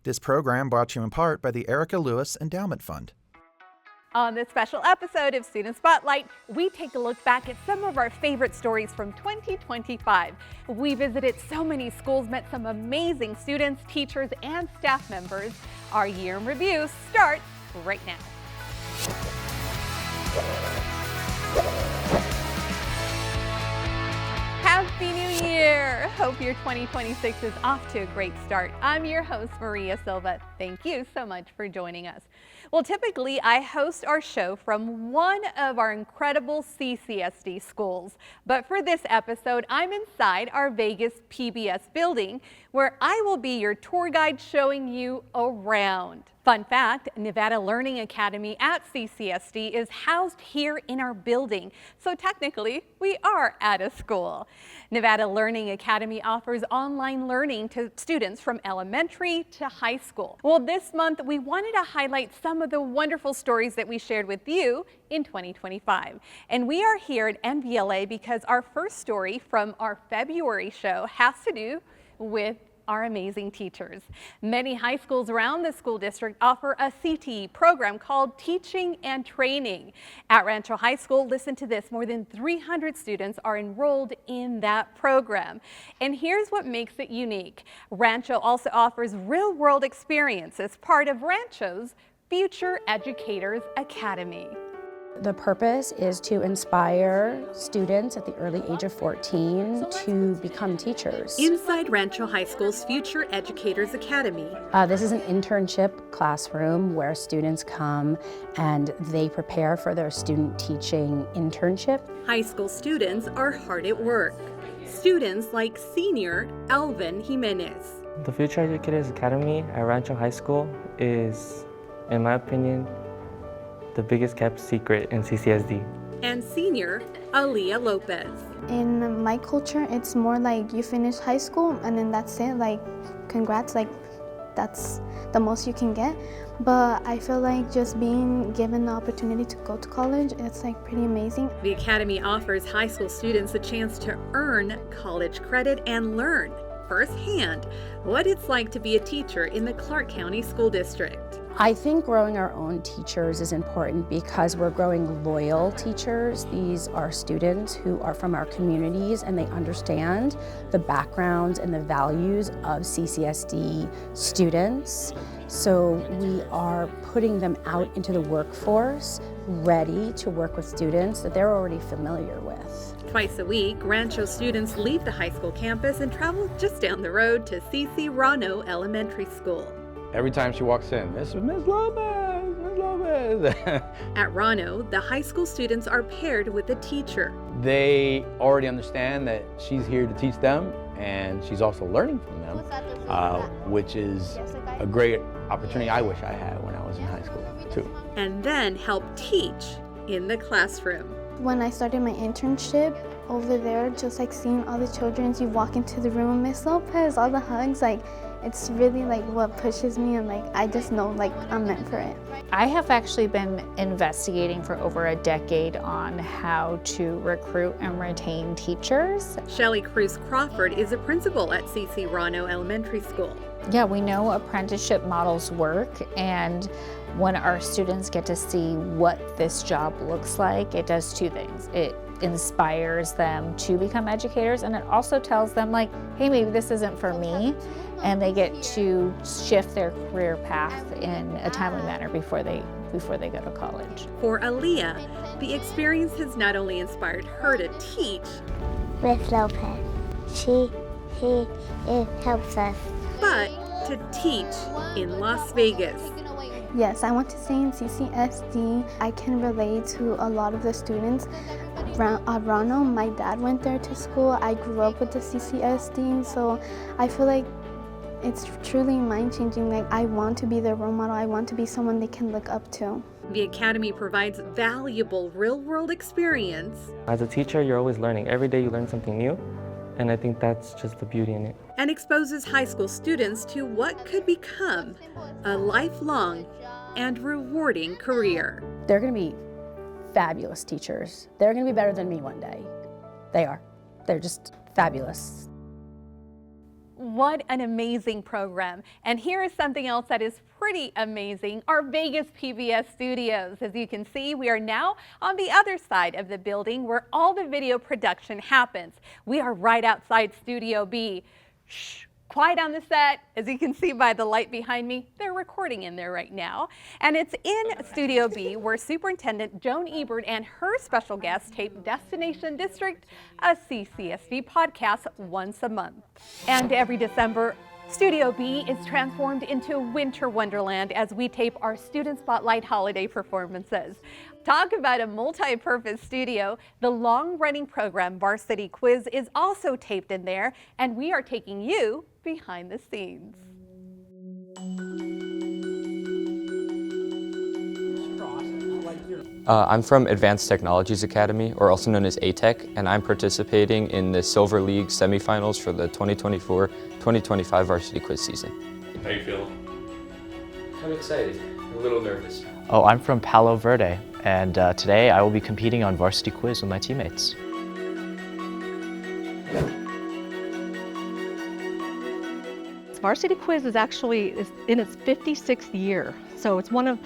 This program brought to you in part by the Erica Lewis Endowment Fund. On this special episode of Student Spotlight, we take a look back at some of our favorite stories from 2025. We visited so many schools, met some amazing students, teachers, and staff members. Our year in review starts right now. Happy New Year! Hope your 2026 is off to a great start. I'm your host, Maria Silva. Thank you so much for joining us. Well, typically I host our show from one of our incredible CCSD schools, but for this episode, I'm inside our Vegas PBS building where I will be your tour guide showing you around. Fun fact, Nevada Learning Academy at CCSD is housed here in our building, so technically we are at a school. Nevada Learning Academy offers online learning to students from elementary to high school. Well, this month we wanted to highlight some of the wonderful stories that we shared with you in 2025. And we are here at NVLA because our first story from our February show has to do with our amazing teachers. Many high schools around the school district offer a CTE program called Teaching and Training. At Rancho High School, listen to this, more than 300 students are enrolled in that program. And here's what makes it unique. Rancho also offers real-world experience as part of Rancho's Future Educators Academy. The purpose is to inspire students at the early age of 14 to become teachers. Inside Rancho High School's Future Educators Academy. This is an internship classroom where students come and they prepare for their student teaching internship. High school students are hard at work. Students like senior Elvin Jimenez. The Future Educators Academy at Rancho High School is, in my opinion, the biggest kept secret in CCSD. And senior Aaliyah Lopez. In my culture, it's more like you finish high school and then that's it, like congrats, like that's the most you can get. But I feel like just being given the opportunity to go to college, it's like pretty amazing. The Academy offers high school students a chance to earn college credit and learn firsthand what it's like to be a teacher in the Clark County School District. I think growing our own teachers is important because we're growing loyal teachers. These are students who are from our communities and they understand the backgrounds and the values of CCSD students. So we are putting them out into the workforce ready to work with students that they're already familiar with. Twice a week, Rancho students leave the high school campus and travel just down the road to C.C. Rano Elementary School. Every time she walks in, Miss Lopez, Miss Lopez. At Rano, the high school students are paired with a teacher. They already understand that she's here to teach them and she's also learning from them, which is a great opportunity I wish I had when I was in high school too. And then help teach in the classroom. When I started my internship over there, just like seeing all the children, you walk into the room, Miss Lopez, all the hugs, like it's really like what pushes me and like I just know like I'm meant for it. I have actually been investigating for over a decade on how to recruit and retain teachers. Shelley Cruz Crawford is a principal at C.C. Rano Elementary School. Yeah, we know apprenticeship models work, and when our students get to see what this job looks like, it does two things. It inspires them to become educators, and it also tells them like, hey, maybe this isn't for me, and they get to shift their career path in a timely manner before they go to college. For Aaliyah, the experience has not only inspired her to teach, Miss Lopez, it helps us, but to teach in Las Vegas. Yes, I want to say in CCSD, I can relate to a lot of the students. At Rano, my dad went there to school. I grew up with the CCSD, so I feel like it's truly mind-changing. Like I want to be their role model. I want to be someone they can look up to. The Academy provides valuable real-world experience. As a teacher, you're always learning. Every day you learn something new, and I think that's just the beauty in it. And exposes high school students to what could become a lifelong and rewarding career. They're going to be fabulous teachers. They're going to be better than me one day. They are. They're just fabulous. What an amazing program. And here is something else that is pretty amazing, our Vegas PBS studios. As you can see, we are now on the other side of the building where all the video production happens. We are right outside Studio B. Shh. Quiet on the set. As you can see by the light behind me, they're recording in there right now. And it's in Studio B where Superintendent Joan Ebert and her special guest tape Destination District, a CCSD podcast once a month. And every December, Studio B is transformed into winter wonderland as we tape our Student Spotlight holiday performances. Talk about a multi-purpose studio. The long-running program Varsity Quiz is also taped in there, and we are taking you behind the scenes. I'm from Advanced Technologies Academy, or also known as ATEC, and I'm participating in the Silver League semifinals for the 2024-2025 Varsity Quiz season. How you feeling? I'm excited, a little nervous. Oh, I'm from Palo Verde, and today I will be competing on Varsity Quiz with my teammates. Varsity Quiz is actually in its 56th year, so it's one of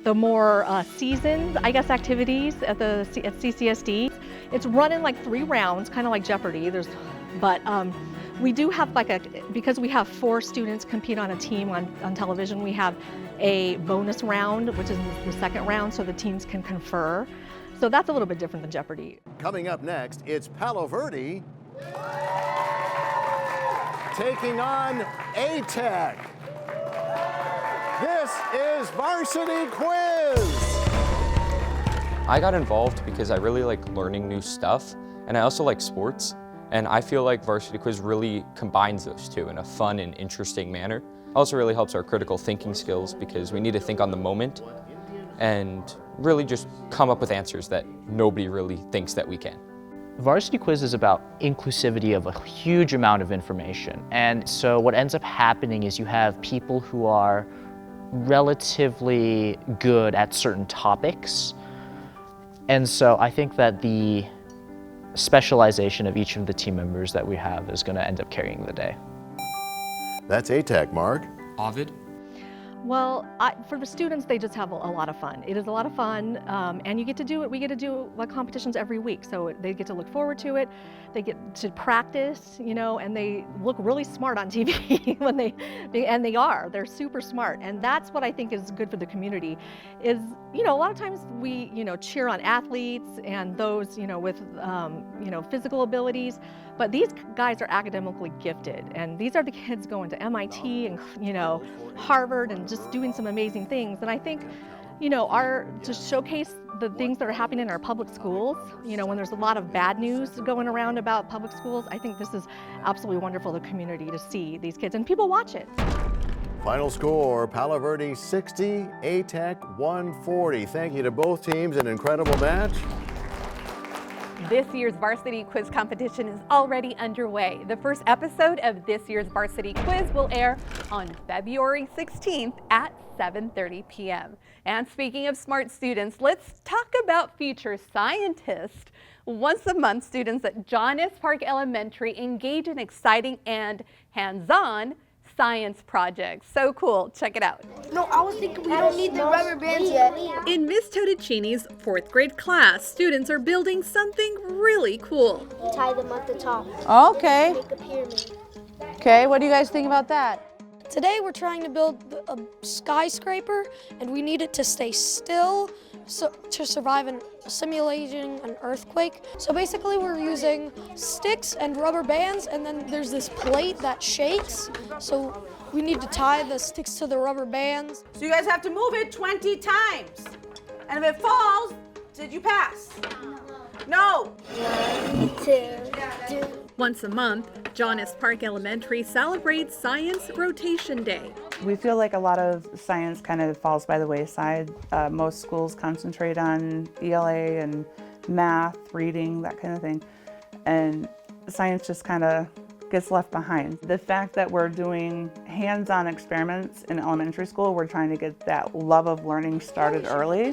the more seasoned, I guess, activities at CCSD. It's run in like 3 rounds, kind of like Jeopardy. But we do have because we have 4 students compete on a team on television, we have a bonus round, which is the second round, so the teams can confer. So that's a little bit different than Jeopardy. Coming up next, it's Palo Verde taking on ATEC. This is Varsity Quiz. I got involved because I really like learning new stuff, and I also like sports, and I feel like Varsity Quiz really combines those two in a fun and interesting manner. It also really helps our critical thinking skills because we need to think on the moment and really just come up with answers that nobody really thinks that we can. Varsity Quiz is about inclusivity of a huge amount of information. And so what ends up happening is you have people who are relatively good at certain topics. And so I think that the specialization of each of the team members that we have is going to end up carrying the day. That's ATEC, Mark. Ovid? Well, for the students, they just have a lot of fun. It is a lot of fun, and you get to do it. We get to do like competitions every week, so they get to look forward to it. They get to practice, you know, and they look really smart on TV and they're super smart, and that's what I think is good for the community. Is, you know, a lot of times we, you know, cheer on athletes and those, you know, with physical abilities, but these guys are academically gifted, and these are the kids going to MIT and, you know, Harvard and just doing some amazing things. And I think, you know, to showcase the things that are happening in our public schools, you know, when there's a lot of bad news going around about public schools, I think this is absolutely wonderful for the community to see these kids, and people watch it. Final score, Palo Verde 60, ATEC 140. Thank you to both teams, an incredible match. This year's Varsity Quiz competition is already underway. The first episode of this year's Varsity Quiz will air on February 16th at 7:30 p.m. And speaking of smart students, let's talk about future scientists. Once a month, students at John S. Park Elementary engage in exciting and hands-on science projects. So cool. Check it out. No, I was thinking we don't need the rubber bands yet. In Miss Totticini's 4th grade class, students are building something really cool. You tie them at the top. Okay. Make a pyramid. Okay, what do you guys think about that? Today we're trying to build a skyscraper, and we need it to stay still to survive simulating an earthquake. So basically we're using sticks and rubber bands, and then there's this plate that shakes. So we need to tie the sticks to the rubber bands. So you guys have to move it 20 times. And if it falls, did you pass? No. 1, 2, 3. Once a month, John S. Park Elementary celebrates Science Rotation Day. We feel like a lot of science kind of falls by the wayside. Most schools concentrate on ELA and math, reading, that kind of thing. And science just kind of gets left behind. The fact that we're doing hands-on experiments in elementary school, we're trying to get that love of learning started early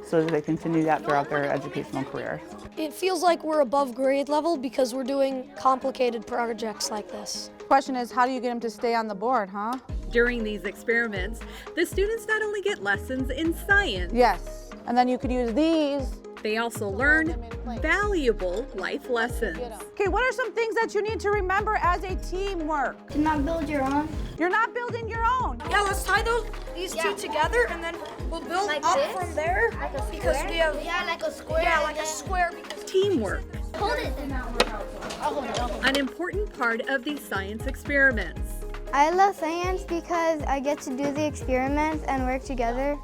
so that they continue that throughout their educational career. It feels like we're above grade level because we're doing complicated projects like this. Question is, how do you get them to stay on the board, huh? During these experiments, the students not only get lessons in science. Yes, and then you could use these. They also learn valuable life lessons. Okay, what are some things that you need to remember as a teamwork? To not build your own. You're not building your own. Yeah, let's tie these two together and then we'll build Like up this? from there because we have like a square. yeah, like a square. Because Teamwork, Hold it. an important part of these science experiments. I love science because I get to do the experiments and work together.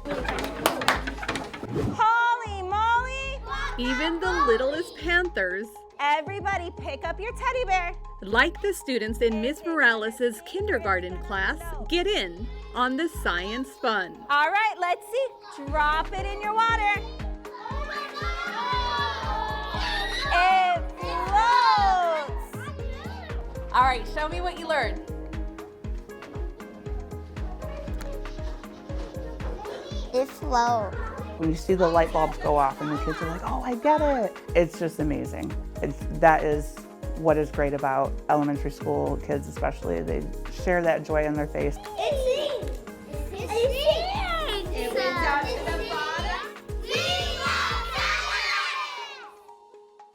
Holy moly! Even the littlest panthers, Everybody pick up your teddy bear. like the students in Miss Morales' kindergarten class, get in on the science fun. All right, let's see. Drop it in your water. It floats. All right, show me what you learned. It flows. When you see the light bulbs go off and the kids are like, oh, I get it. It's just amazing. That is what is great about elementary school kids especially. They share that joy in their face. It sings. It sings. It went down to the bottom.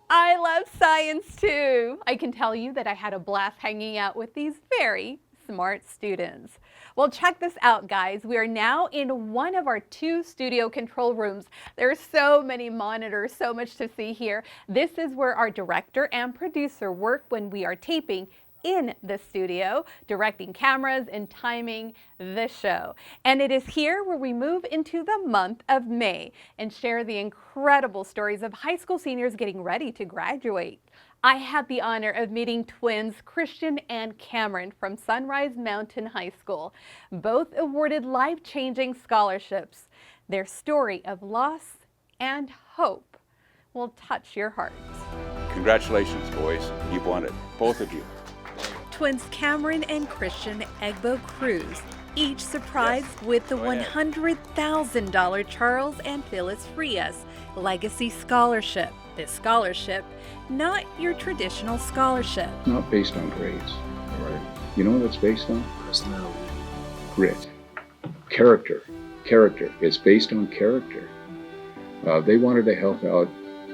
I love science too. I can tell you that I had a blast hanging out with these very smart students. Well, check this out, guys. We are now in one of our 2 studio control rooms. There are so many monitors, so much to see here. This is where our director and producer work when we are taping in the studio, directing cameras and timing the show. And it is here where we move into the month of May and share the incredible stories of high school seniors getting ready to graduate. I had the honor of meeting twins Christian and Cameron from Sunrise Mountain High School, both awarded life-changing scholarships. Their story of loss and hope will touch your heart. Congratulations, boys. You've won it, both of you. Twins Cameron and Christian Egbo Cruz, each surprised with the $100,000 Charles and Phyllis Frias Legacy Scholarship. This scholarship, not your traditional scholarship. It's not based on grades. All right. You know what it's based on? Personality. Grit. Character. Character. It's based on character. They wanted to help out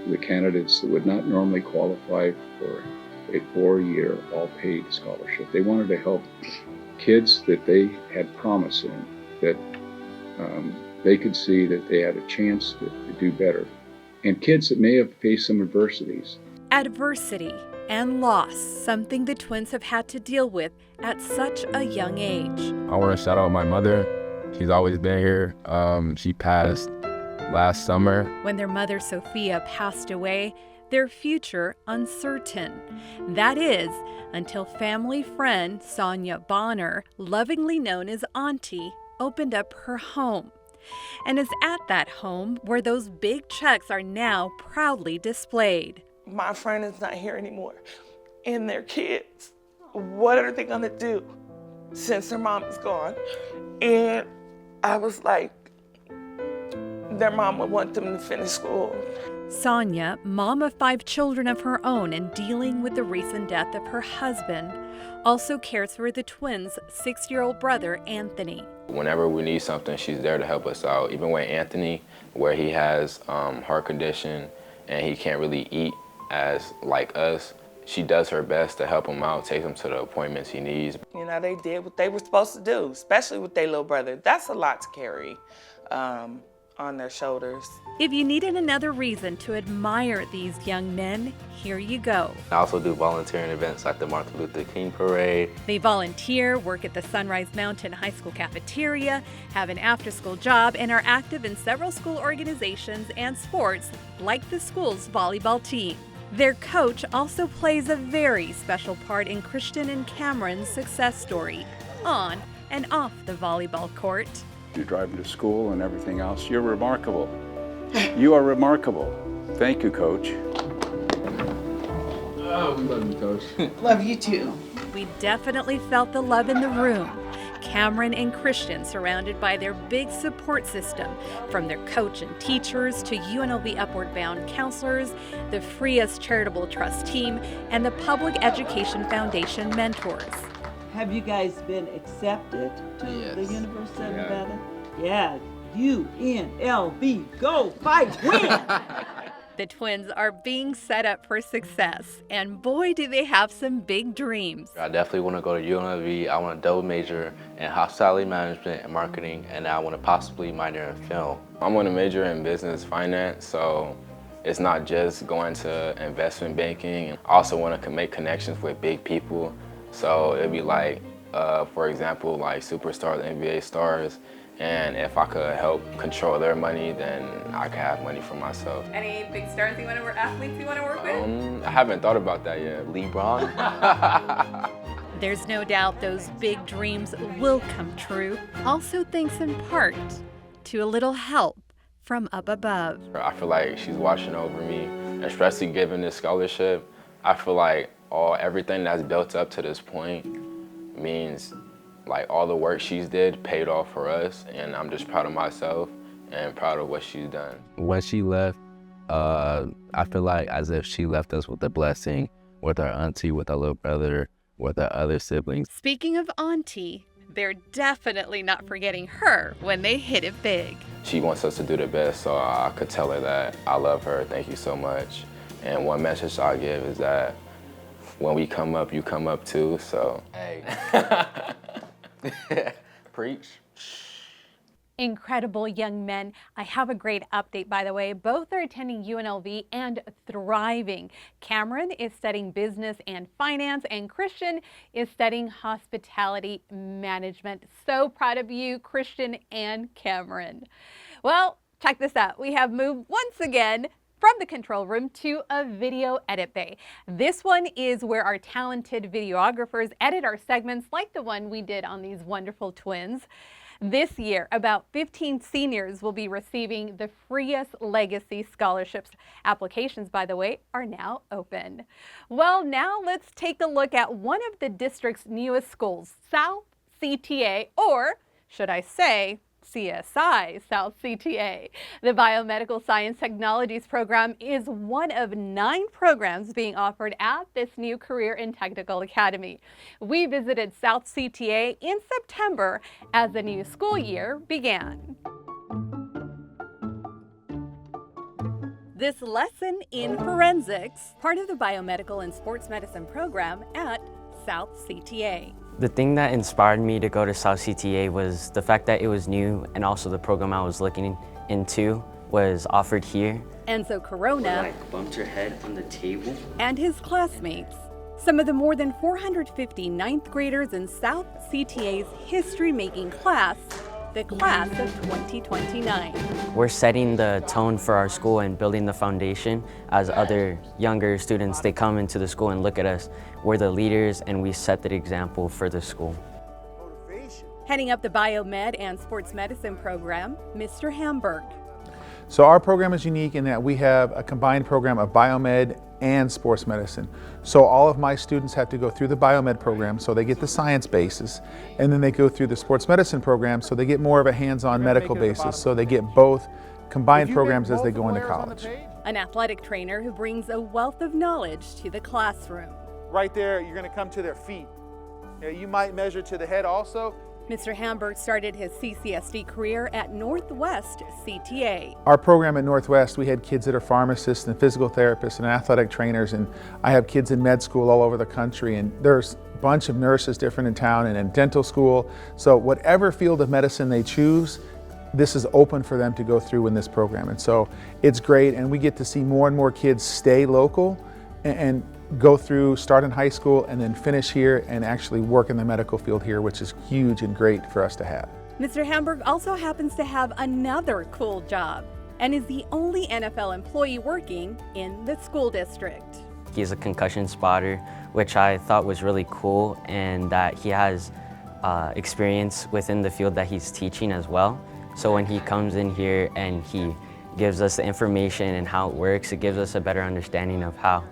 the candidates that would not normally qualify for a 4-year all-paid scholarship. They wanted to help kids that they had promise in, that they could see that they had a chance to do better. And kids that may have faced some adversities. Adversity and loss, something the twins have had to deal with at such a young age. I want to shout out my mother. She's always been here. She passed last summer. When their mother Sophia passed away, their future uncertain. That is, until family friend Sonia Bonner, lovingly known as Auntie, opened up her home. And is at that home where those big checks are now proudly displayed. My friend is not here anymore, and their kids, what are they gonna do since their mom is gone? And I was like, their mom would want them to finish school. Sonia, mom of 5 children of her own and dealing with the recent death of her husband, also cares for the twins' 6-year-old brother, Anthony. Whenever we need something, she's there to help us out. Even with Anthony, where he has heart condition and he can't really eat as like us, she does her best to help him out, take him to the appointments he needs. You know, they did what they were supposed to do, especially with their little brother. That's a lot to carry on their shoulders. If you needed another reason to admire these young men, here you go. I also do volunteering events like the Martin Luther King Parade. They volunteer, work at the Sunrise Mountain High School cafeteria, have an after-school job, and are active in several school organizations and sports, like the school's volleyball team. Their coach also plays a very special part in Christian and Cameron's success story, on and off the volleyball court. You drive them to school and everything else. You're remarkable. You are remarkable. Thank you, Coach. Oh, we love you, Coach. Love you too. We definitely felt the love in the room. Cameron and Christian surrounded by their big support system, from their coach and teachers to UNLV Upward Bound counselors, the Frias Charitable Trust team, and the Public Education Foundation mentors. Have you guys been accepted to the University of Nevada? Yeah, UNLV, go, fight, win! The twins are being set up for success, and boy, do they have some big dreams. I definitely want to go to UNLV. I want to double major in hospitality management and marketing, and I want to possibly minor in film. I'm going to major in business finance, so it's not just going to investment banking. I also want to make connections with big people, so it'd be like, for example, like superstars, NBA stars. And if I could help control their money, then I could have money for myself. Any big stars you want to work, athletes you want to work with? I haven't thought about that yet. LeBron? There's no doubt those big dreams will come true. Also thanks in part to a little help from up above. I feel like she's watching over me, especially given this scholarship. I feel like everything that's built up to this point means like all the work she's did paid off for us, and I'm just proud of myself and proud of what she's done. When she left, I feel like as if she left us with a blessing, with our auntie, with our little brother, with our other siblings. Speaking of auntie, they're definitely not forgetting her when they hit it big. She wants us to do the best, so I could tell her that I love her, thank you so much. And one message I give is that when we come up, you come up too, so. Hey. Preach. Incredible young men. I have a great update, by the way. Both are attending UNLV and thriving. Cameron is studying business and finance, and Christian is studying hospitality management. So proud of you, Christian and Cameron. Well, check this out. We have moved once again from the control room to a video edit bay. This one is where our talented videographers edit our segments like the one we did on these wonderful twins. This year, about 15 seniors will be receiving the Frias Legacy Scholarships. Applications, by the way, are now open. Well, now let's take a look at one of the district's newest schools, South CTA, or should I say, CSI, South CTA. The Biomedical Science Technologies program is one of 9 programs being offered at this new Career and Technical Academy. We visited South CTA in September as the new school year began. This lesson in forensics, part of the Biomedical and Sports Medicine program at South CTA. The thing that inspired me to go to South CTA was the fact that it was new, and also the program I was looking into was offered here. Enzo Corona bumped her head on the table. And his classmates. Some of the more than 450 ninth graders in South CTA's history-making class, the class of 2029. We're setting the tone for our school and building the foundation as other younger students, they come into the school and look at us. We're the leaders and we set the example for the school. Heading up the Biomed and Sports Medicine program, Mr. Hamburg. So our program is unique in that we have a combined program of biomed and sports medicine. So all of my students have to go through the biomed program, so they get the science basis, and then they go through the sports medicine program, so they get more of a hands-on medical basis, so they get both combined programs as they go into college. An athletic trainer who brings a wealth of knowledge to the classroom. Right there, you're going to come to their feet. You might measure to the head also. Mr. Hamburg started his CCSD career at Northwest CTA. Our program at Northwest, we had kids that are pharmacists and physical therapists and athletic trainers, and I have kids in med school all over the country, and there's a bunch of nurses different in town and in dental school. So whatever field of medicine they choose, this is open for them to go through in this program. And so it's great, and we get to see more and more kids stay local and go through, start in high school, and then finish here and actually work in the medical field here, which is huge and great for us to have. Mr. Hamburg also happens to have another cool job and is the only NFL employee working in the school district. He's a concussion spotter, which I thought was really cool, and that he has experience within the field that he's teaching as well. So when he comes in here and he gives us the information and how it works, it gives us a better understanding of how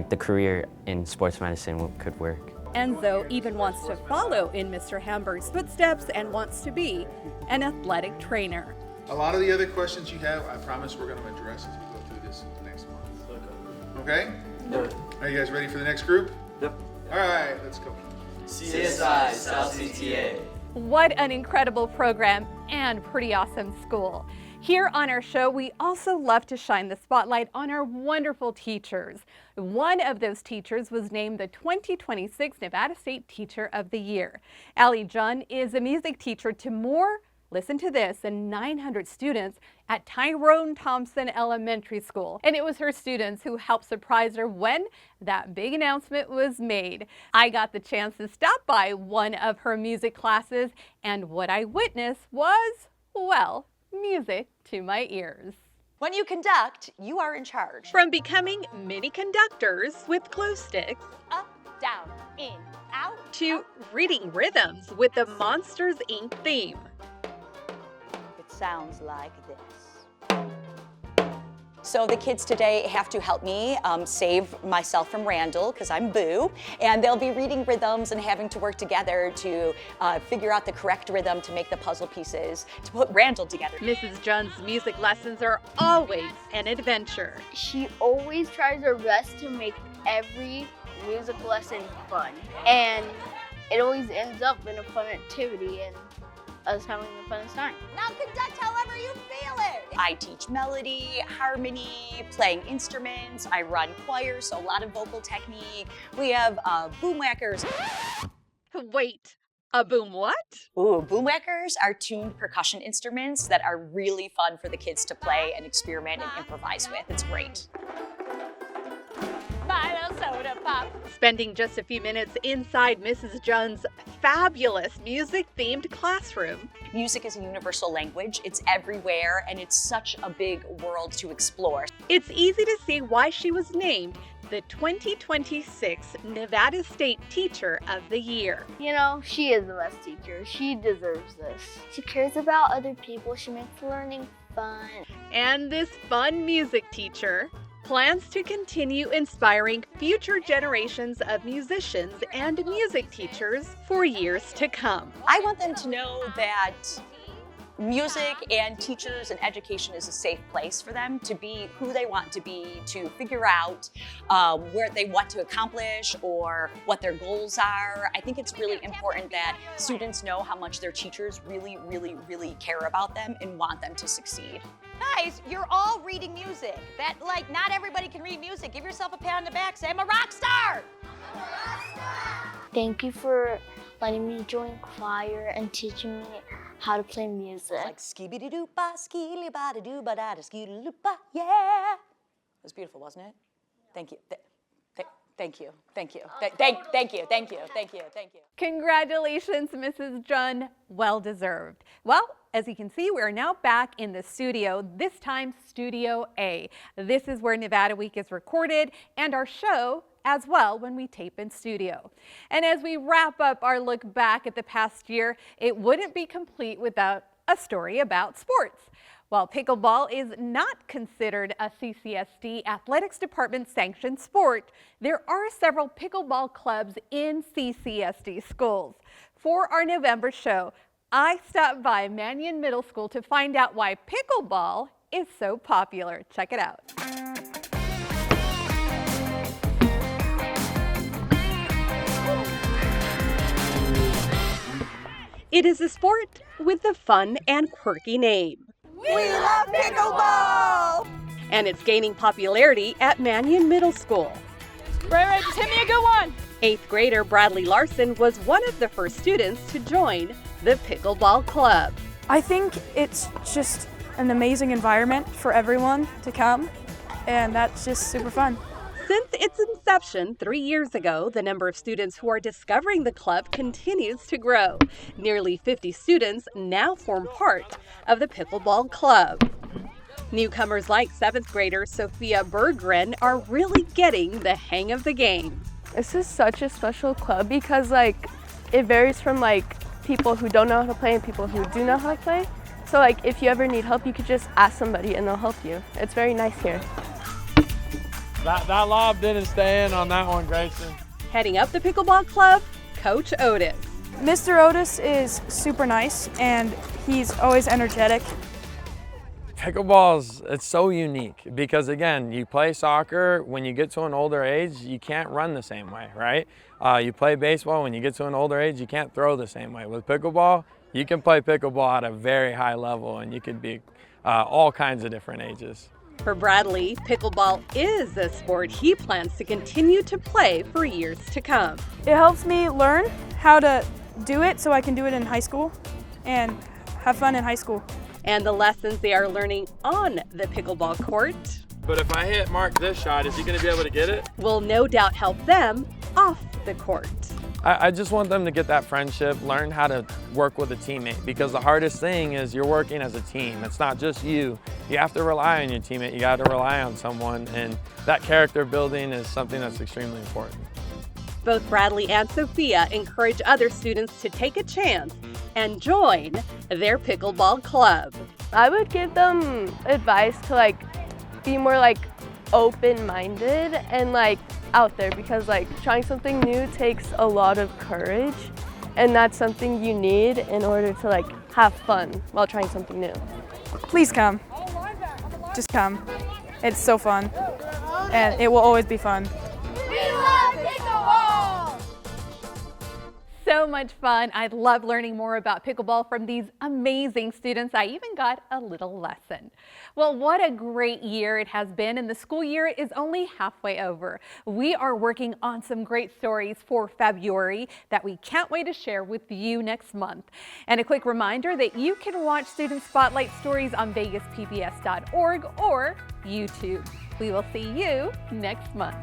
the career in sports medicine could work. Enzo even wants to follow in Mr. Hamburg's footsteps and wants to be an athletic trainer. A lot of the other questions you have, I promise we're going to address as we go through this next month. Okay? Yep. Are you guys ready for the next group? Yep. All right, let's go. CSI South CTA. What an incredible program and pretty awesome school. Here on our show, we also love to shine the spotlight on our wonderful teachers. One of those teachers was named the 2026 Nevada State Teacher of the Year. Allie Junn is a music teacher to more, listen to this, than 900 students at Tyrone Thompson Elementary School. And it was her students who helped surprise her when that big announcement was made. I got the chance to stop by one of her music classes, and what I witnessed was, well, music to my ears. When you conduct, you are in charge. From becoming mini conductors with glow sticks, Up, down, in, out, to reading rhythms with the Monsters, Inc. theme. It sounds like this. So the kids today have to help me save myself from Randall, because I'm Boo, and they'll be reading rhythms and having to work together to figure out the correct rhythm to make the puzzle pieces to put Randall together. Mrs. Junn's music lessons are always an adventure. She always tries her best to make every music lesson fun, and it always ends up in a fun activity and us having the funnest time. Now conduct however you feel it. I teach melody, harmony, playing instruments. I run choir, so a lot of vocal technique. We have boom whackers. Wait, a boom what? Ooh, boom whackers are tuned percussion instruments that are really fun for the kids to play and experiment and improvise with. It's great. Soda pop. Spending just a few minutes inside Mrs. Junn's fabulous music-themed classroom. Music is a universal language. It's everywhere, and it's such a big world to explore. It's easy to see why she was named the 2026 Nevada State Teacher of the Year. You know, she is the best teacher. She deserves this. She cares about other people. She makes learning fun. And this fun music teacher plans to continue inspiring future generations of musicians and music teachers for years to come. I want them to know that music and teachers and education is a safe place for them to be who they want to be, to figure out where they want to accomplish or what their goals are. I think it's really important that students know how much their teachers really, really, really care about them and want them to succeed. Guys, you're all reading music. Not everybody can read music. Give yourself a pat on the back. Say, I'm a rock star. Thank you for letting me join choir and teaching me how to play music. Like skibidi-doo-ba, skili-ba-da-doo-ba-da-da, skili-doo-ba, yeah. It was beautiful, wasn't it? Thank you. Thank you. Thank you. Thank you. Thank you. Thank you. Thank you. Congratulations, Mrs. Junn. Well deserved. Well, as you can see, we're now back in the studio, this time Studio A. This is where Nevada Week is recorded and our show as well when we tape in studio. And as we wrap up our look back at the past year, it wouldn't be complete without a story about sports. While pickleball is not considered a CCSD Athletics Department sanctioned sport, there are several pickleball clubs in CCSD schools. For our November show, I stopped by Mannion Middle School to find out why pickleball is so popular. Check it out. It is a sport with a fun and quirky name. We love pickleball! And it's gaining popularity at Mannion Middle School. Ray, just hit me a good one! 8th grader Bradley Larson was one of the first students to join the pickleball club. I think it's just an amazing environment for everyone to come, and that's just super fun. Since its inception 3 years ago, the number of students who are discovering the club continues to grow. Nearly 50 students now form part of the pickleball club. Newcomers like 7th grader Sophia Berggren are really getting the hang of the game. This is such a special club because it varies from people who don't know how to play and people who do know how to play. So if you ever need help, you could just ask somebody and they'll help you. It's very nice here. That lob didn't stay in on that one, Grayson. Heading up the pickleball club, Coach Otis. Mr. Otis is super nice and he's always energetic. Pickleball's, it's so unique because again, you play soccer, when you get to an older age, you can't run the same way, right? You play baseball, when you get to an older age, you can't throw the same way. With pickleball, you can play pickleball at a very high level and you can be all kinds of different ages. For Bradley, pickleball is a sport he plans to continue to play for years to come. It helps me learn how to do it so I can do it in high school and have fun in high school. And the lessons they are learning on the pickleball court. But if I hit Mark this shot, is he going to be able to get it? Will no doubt help them off the court. I just want them to get that friendship, learn how to work with a teammate, because the hardest thing is you're working as a team. It's not just you. You have to rely on your teammate. You got to rely on someone, and that character building is something that's extremely important. Both Bradley and Sophia encourage other students to take a chance and join their pickleball club. I would give them advice to be more open-minded and out there, because trying something new takes a lot of courage, and that's something you need in order to have fun while trying something new. Please come. Just come. It's so fun and it will always be fun. We love pickleball! So much fun. I love learning more about pickleball from these amazing students. I even got a little lesson. Well, what a great year it has been, and the school year is only halfway over. We are working on some great stories for February that we can't wait to share with you next month. And a quick reminder that you can watch Student Spotlight stories on vegaspbs.org or YouTube. We will see you next month.